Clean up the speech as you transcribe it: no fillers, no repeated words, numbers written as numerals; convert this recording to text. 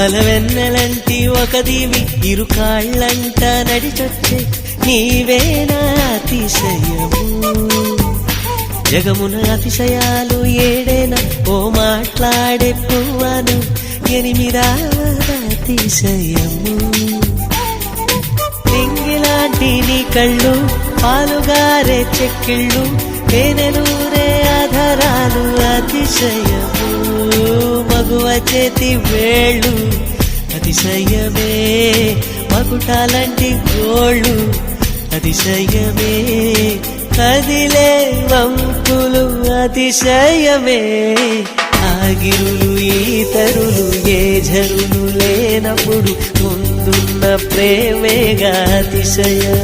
అలవెన్నెలంటి ఒక దీవి ఇరు కాళ్ళంట నడిచొచ్చే నీవేనా అతిశయము జగమున అతిశయాలు ఏడేనా ఓ మాట్లాడే పువ్వను ఎనిమిదావద అతిశయము నింగిలాంటి నీ కళ్ళు పాలుగారే చెక్కిళ్ళు తేనెలూరే ఆధారాలు అతిశయము మగువ చేతి వేళ్ళు అతిశయమే మకుటాలంటి గోళ్ళు అతిశయమే కదిలే వంపులు అతిశయమే ఆగిరులు ఈతరులు ఏ జరులు లేనప్పుడు ముందున్న ప్రేమేగా అతిశయం